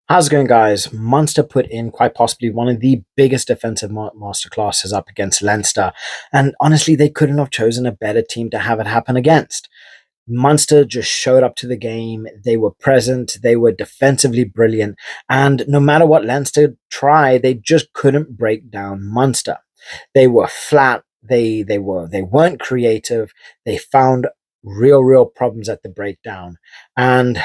How's it going, guys? Munster put in quite possibly one of the biggest defensive masterclasses up against Leinster, and honestly, they couldn't have chosen a better team to have it happen against. Munster just showed up to the game. They were present. They were defensively brilliant, and no matter what Leinster tried, they just couldn't break down Munster. They were flat. They weren't creative. They found real problems at the breakdown, and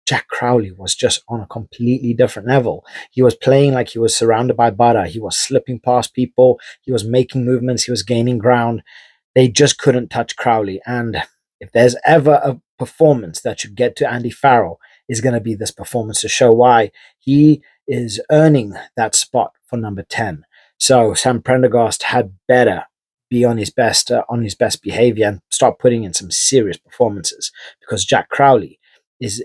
Jack Crowley was just on a completely different level. He was playing like he was surrounded by butter. He was slipping past people. He was making movements. He was gaining ground. They just couldn't touch Crowley. And if there's ever a performance that should get to Andy Farrell, is going to be this performance to show why he is earning that spot for number 10. So Sam Prendergast had better be on his best behavior and start putting in some serious performances because Jack Crowley is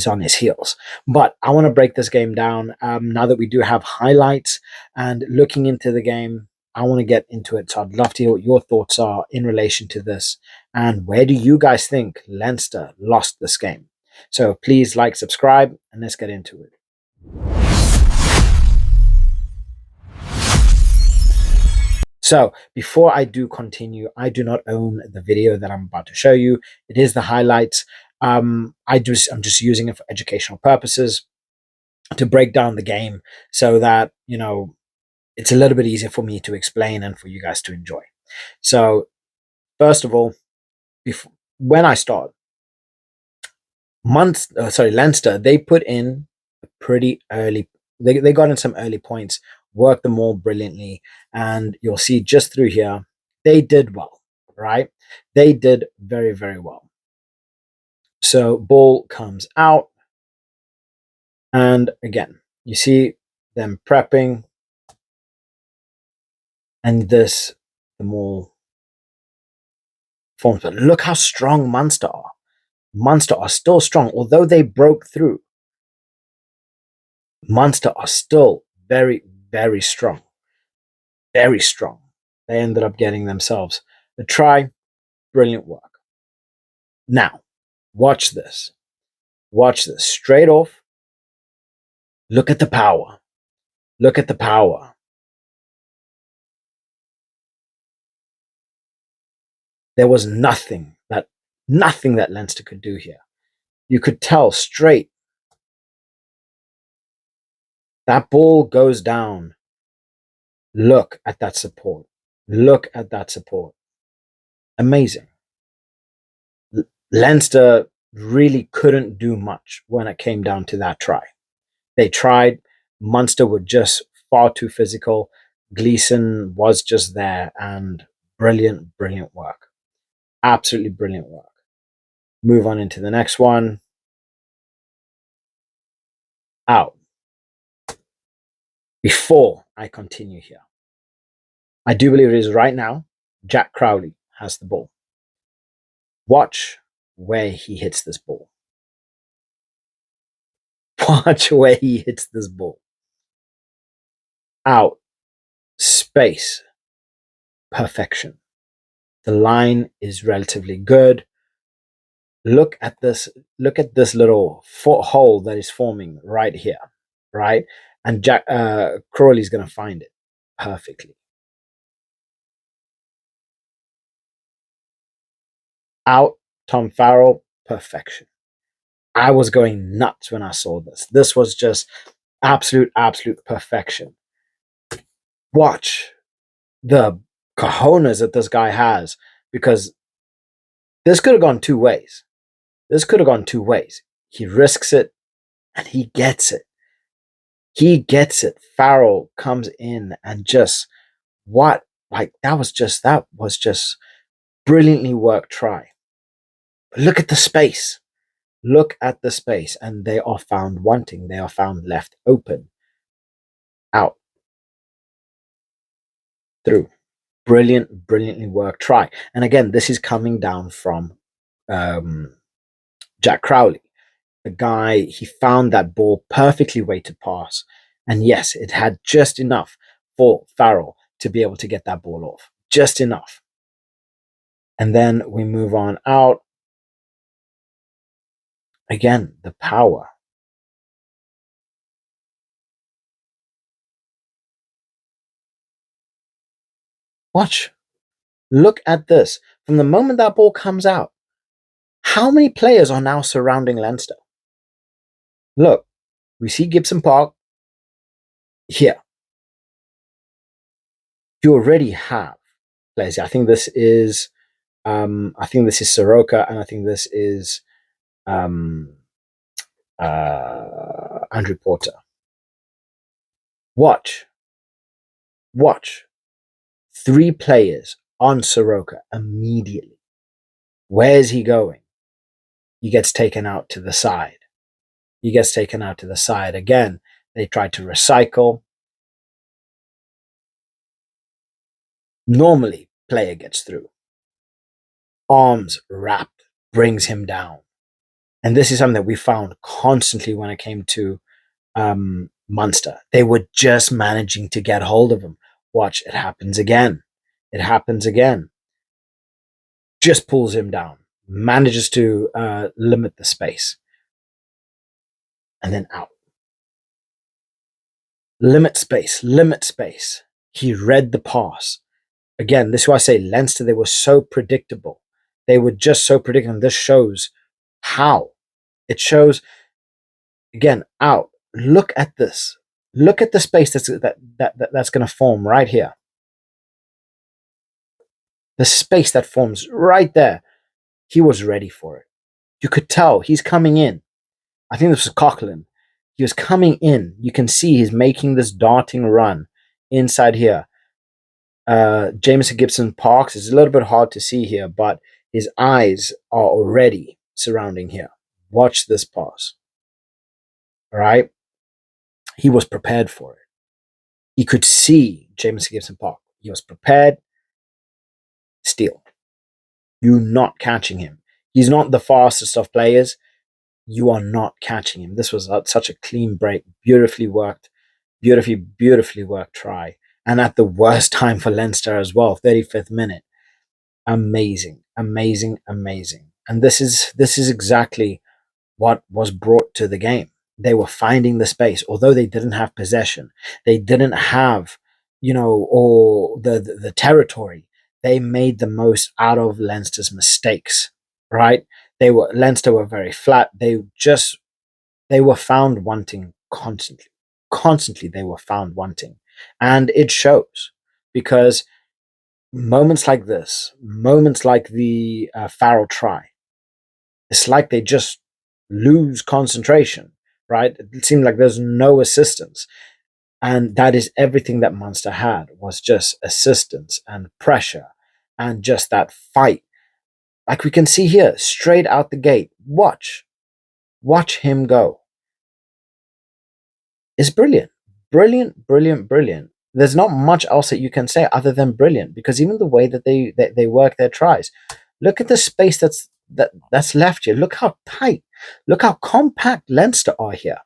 on his heels. But I want to break this game down now that we do have highlights and looking into the game. I want to get into it. So I'd love to hear what your thoughts are in relation to this. And where do you guys think Leinster lost this game? So please like, subscribe, and let's get into it. So before I do continue, I do not own the video that I'm about to show you. It is the highlights. I'm just using it for educational purposes to break down the game so that, it's a little bit easier for me to explain and for you guys to enjoy. So first of all, when I start, Leinster, they put in a pretty early, they got in some early points, worked them all brilliantly, and you'll see just through here, they did well, right? They did very well. So ball comes out, and again, you see them prepping, and the more forms. But look how strong Munster are. Munster are still strong, although they broke through. Munster are still very strong, very strong. They ended up getting themselves a try. Brilliant work. Now, watch this. Watch this. Straight off, look at the power. Look at the power. There was nothing that Leinster could do here. You could tell straight. That ball goes down. Look at that support. Look at that support. Amazing. Leinster really couldn't do much when it came down to that try. They tried. Munster were just far too physical. Gleeson was just there, and brilliant work. Absolutely brilliant work. Move on into the next one. Out. Before I continue here, I do believe it is right now Jack Crowley has the ball. Watch where he hits this ball. Watch where he hits this ball. Out. Space. Perfection. The line is relatively good. Look at this little hole that is forming right here, right? And Jack Crowley's going to find it perfectly. Out. Tom Farrell. Perfection. I was going nuts when I saw this. This was just absolute perfection. Watch the cojones that this guy has, because this could have gone two ways. This could have gone two ways. He risks it and he gets it. He gets it. Farrell comes in and just that was just brilliantly worked try. Look at the space. Look at the space, and they are found wanting. They are found left open. Out. Through. Brilliantly worked try. And again, this is coming down from Jack Crowley. The guy, he found that ball perfectly weighted pass. And yes, it had just enough for Farrell to be able to get that ball off. Just enough. And then we move on out. Again, the power. Watch. Look at this. From the moment that ball comes out, how many players are now surrounding Leinster? Look, we see Gibson Park here. You already have players. I think this is Soroka, and I think this is um, Andrew Porter. Watch. 3 players on Soroka immediately. Where is he going? He gets taken out to the side. Again, they tried to recycle. Normally, player gets through. Arms wrapped, brings him down. And this is something that we found constantly when it came to Munster. They were just managing to get hold of him. Watch, it happens again. Just pulls him down. Manages to limit the space. And then out. Limit space. He read the pass. Again, this is why I say Leinster, they were so predictable. They were just so predictable. This shows how. It shows, again, out. Look at this. Look at the space that's going to form right here. The space that forms right there. He was ready for it. You could tell he's coming in. I think this was Coughlin. He was coming in. You can see he's making this darting run inside here. Jamison Gibson Parks is a little bit hard to see here, but his eyes are already surrounding here. Watch this pass. All right? He was prepared for it. He could see Jamison Gibson Park. He was prepared. Steal. You're not catching him. He's not the fastest of players. You are not catching him. This was such a clean break. Beautifully worked try. And at the worst time for Leinster as well, 35th minute. Amazing. And this is exactly what was brought to the game. They were finding the space, although they didn't have possession. They didn't have, or the territory. They made the most out of Leinster's mistakes, right? Leinster were very flat. They were found wanting constantly. Constantly they were found wanting. And it shows, because moments like this, moments like the Farrell try, it's like they just lose concentration, right? It seemed like there's no assistance. And that is everything that Munster had, was just assistance and pressure and just that fight. Like we can see here, straight out the gate. Watch him go. It's brilliant. There's not much else that you can say other than brilliant, because even the way that they work their tries. Look at the space that's left here. Look how tight, look how compact Leinster are here.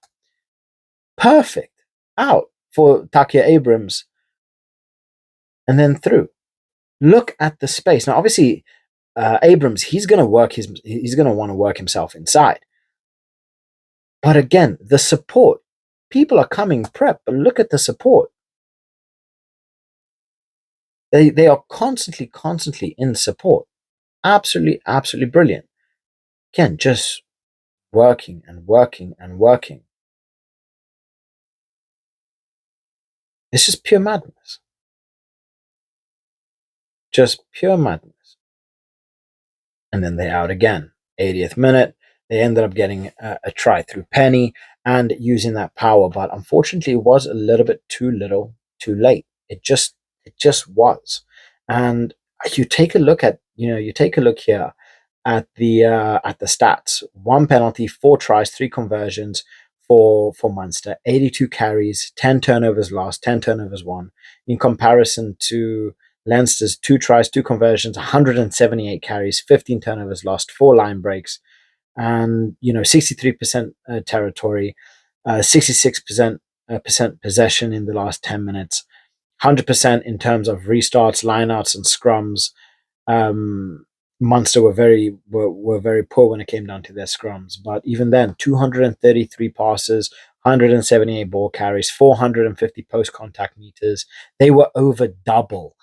Perfect. Out for Tadhg Abrams, and then through. Look at the space. Now, obviously, Abrams, he's going to want to work himself inside. But again, the support. People are coming prep, but look at the support. They are constantly in support. Absolutely brilliant. Again, just working. It's just pure madness. Just pure madness. And then they out again. 80th minute. They ended up getting a try through Penny and using that power, but unfortunately it was a little bit too little, too late. It just was. And you take a look here at the stats. 1 penalty, 4 tries, 3 conversions for Munster, 82 carries, 10 turnovers lost, 10 turnovers won. In comparison to Leinster's 2 tries, 2 conversions, 178 carries, 15 turnovers lost, 4 line breaks, and 63% territory, 66% possession in the last 10 minutes, 100% in terms of restarts, lineouts, and scrums. Munster were very poor when it came down to their scrums, but even then, 233 passes, 178 ball carries, 450 post contact meters. They were over double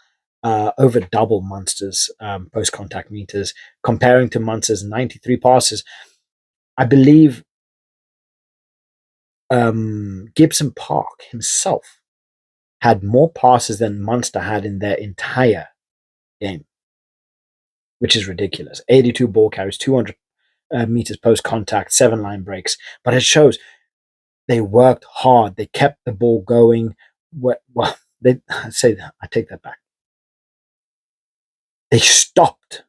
over double Munster's post contact meters, comparing to Munster's 93 passes. I believe Gibson Park himself had more passes than Munster had in their entire game, which is ridiculous. 82 ball carries, 200 meters post contact, 7 line breaks. But it shows they worked hard. They kept the ball going. Well, I take that back. They stopped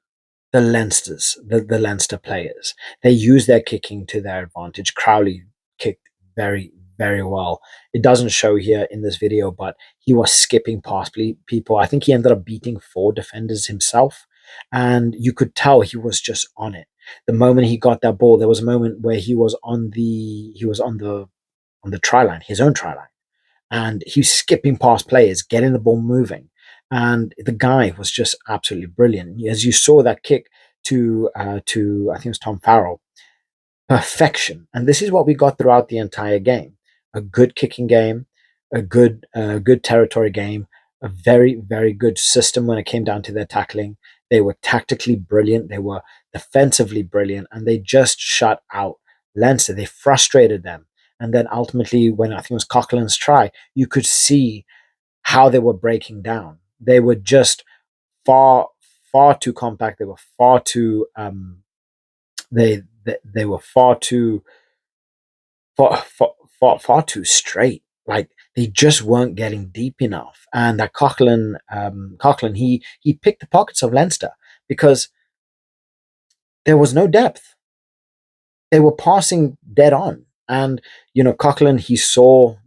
the Leinster players. They used their kicking to their advantage. Crowley kicked very, very well. It doesn't show here in this video, but he was skipping past people. I think he ended up beating 4 defenders himself, and you could tell he was just on it. The moment he got that ball, there was a moment where he was on the try line, his own try line, and he's skipping past players, getting the ball moving. And the guy was just absolutely brilliant. As you saw that kick to I think it was Tom Farrell, perfection. And this is what we got throughout the entire game: a good kicking game, a good territory game, a very, very good system when it came down to their tackling. They were tactically brilliant. They were defensively brilliant, and they just shut out Leinster. They frustrated them. And then ultimately, when I think it was Coughlin's try, you could see how they were breaking down. They were just far, far too compact. They were far too they were far too straight. Like they just weren't getting deep enough. And that Coughlin, he picked the pockets of Leinster because there was no depth. They were passing dead on. And, Coughlin,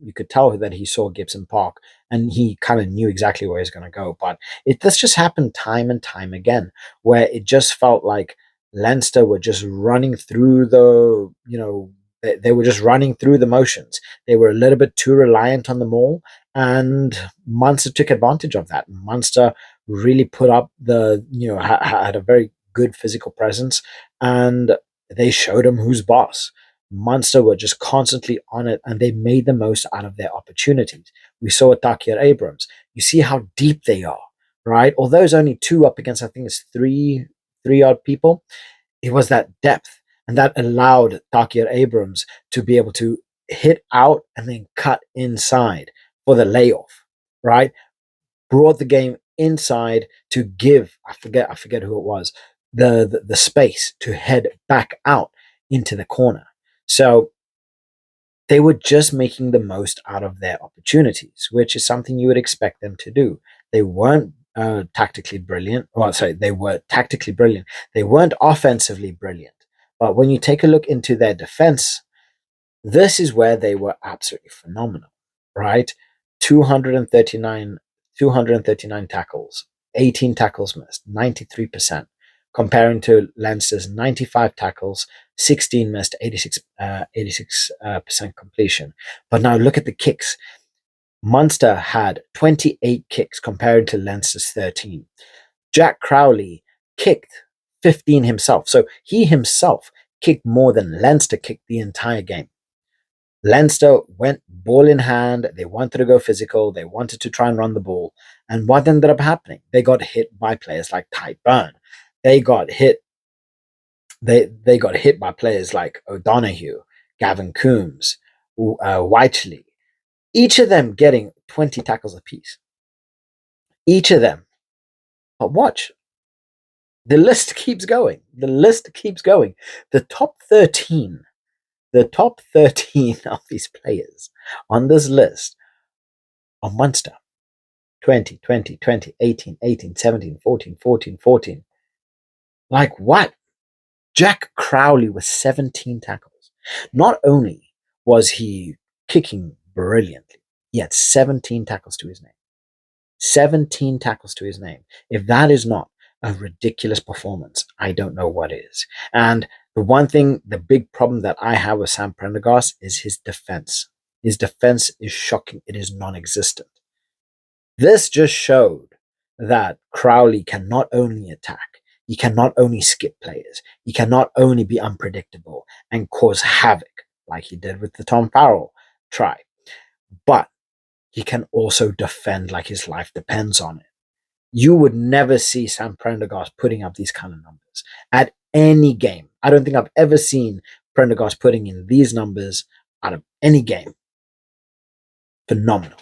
you could tell that he saw Gibson Park and he kind of knew exactly where he was going to go. But this just happened time and time again, where it just felt like Leinster were just running through they were just running through the motions. They were a little bit too reliant on the maul, and Munster took advantage of that. Munster really put up had a very good physical presence, and they showed him who's boss. Munster were just constantly on it, and they made the most out of their opportunities. We saw it Tadhg Abrams. You see how deep they are, right? Although it's only 2 up against, I think it's three odd people, it was that depth, and that allowed Tadhg Abrams to be able to hit out and then cut inside for the layoff, right? Brought the game inside to give, I forget who it was, the space to head back out into the corner. So they were just making the most out of their opportunities, which is something you would expect them to do. They weren't tactically brilliant. Well, sorry, they were tactically brilliant. They weren't offensively brilliant. But when you take a look into their defense, this is where they were absolutely phenomenal, right? 239, 239 tackles, 18 tackles missed, 93%, comparing to Leinster's 95 tackles, 16 missed, 86% completion. But now look at the kicks. Munster had 28 kicks compared to Leinster's 13. Jack Crowley kicked 15 himself. So he himself kicked more than Leinster kicked the entire game. Leinster went ball in hand. They wanted to go physical. They wanted to try and run the ball. And what ended up happening? They got hit by players like Tadhg Beirne. They got hit. They got hit by players like O'Donoghue, Gavin Coombs, Whiteley. Each of them getting 20 tackles apiece. Each of them. But watch. The list keeps going. The list keeps going. The top 13 of these players on this list are Munster. 20, 20, 20, 18, 18, 17, 14, 14, 14. Like what? Jack Crowley with 17 tackles. Not only was he kicking brilliantly, he had 17 tackles to his name. 17 tackles to his name. If that is not a ridiculous performance, I don't know what is. And the big problem that I have with Sam Prendergast is his defense. His defense is shocking. It is non-existent. This just showed that Crowley can not only attack, he can not only skip players, he can not only be unpredictable and cause havoc like he did with the Tom Farrell try, but he can also defend like his life depends on it. You would never see Sam Prendergast putting up these kind of numbers at any game. I don't think I've ever seen Prendergast putting in these numbers out of any game. Phenomenal.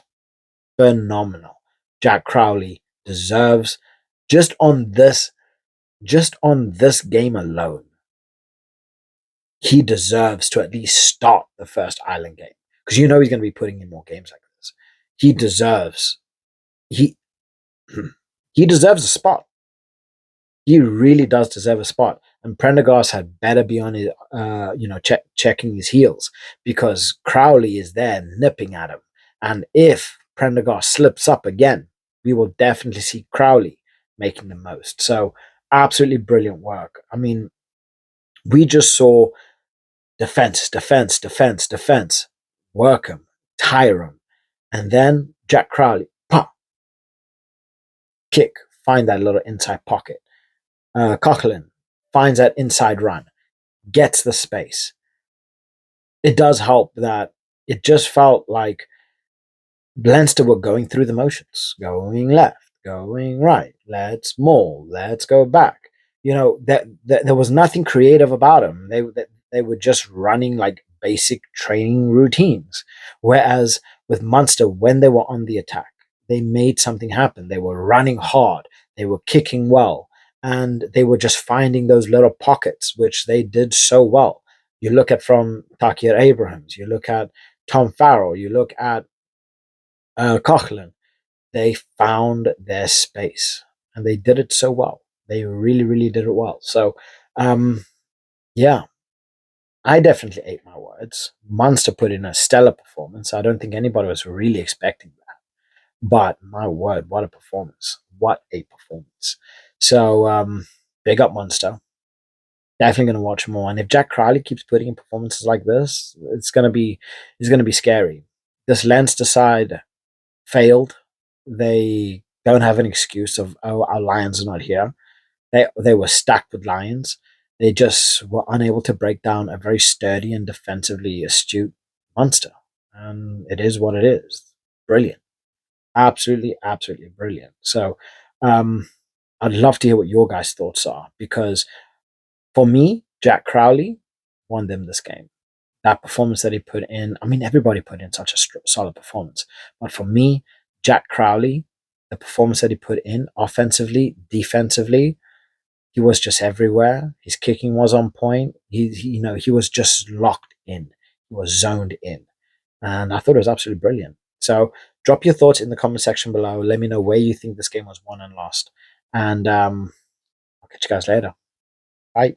Phenomenal. Jack Crowley deserves, just on this game alone, he deserves to at least start the first Island game, because he's going to be putting in more games like this. He deserves he he deserves a spot. He really does deserve a spot. And Prendergast had better be on his, checking his heels, because Crowley is there nipping at him. And if Prendergast slips up again, we will definitely see Crowley making the most. So, absolutely brilliant work. I mean, we just saw defense, defense, defense, defense, work him, tire him. And then Jack Crowley, pop, kick, find that little inside pocket. Coughlin finds that inside run, gets the space. It does help that it just felt like Leinster were going through the motions, going left, going right, let's maul, let's go back. That there was nothing creative about them. They were just running like basic training routines. Whereas with Munster, when they were on the attack, they made something happen. They were running hard, they were kicking well, and they were just finding those little pockets, which they did so well. You look at from Takir Abrahams, you look at Tom Farrell, you look at Coughlin. They found their space, and they did it so well. They really, really did it well. So, yeah, I definitely ate my words. Munster put in a stellar performance. I don't think anybody was really expecting that. But my word, what a performance. What a performance. So, big up Munster. Definitely going to watch more. And if Jack Crowley keeps putting in performances like this, it's going to be scary. This Leinster side failed. They don't have an excuse of, oh, our Lions are not here. They were stacked with Lions. They just were unable to break down a very sturdy and defensively astute Munster. And it is what it is. Brilliant. Absolutely, absolutely brilliant. So I'd love to hear what your guys' thoughts are, because for me, Jack Crowley won them this game. That performance that he put in, I mean, everybody put in such a solid performance. But for me, Jack Crowley, the performance that he put in offensively, defensively, he was just everywhere. His kicking was on point. He was just locked in. He was zoned in. And I thought it was absolutely brilliant. So drop your thoughts in the comment section below. Let me know where you think this game was won and lost. And I'll catch you guys later. Bye.